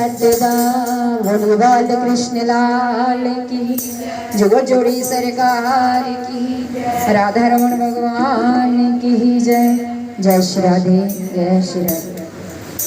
सत्यदाम बोली बाल कृष्ण लाल की, जुग जोड़ी सरकार की, राधा रमण भगवान की जय। जय श्री राधे, जय श्री राधे।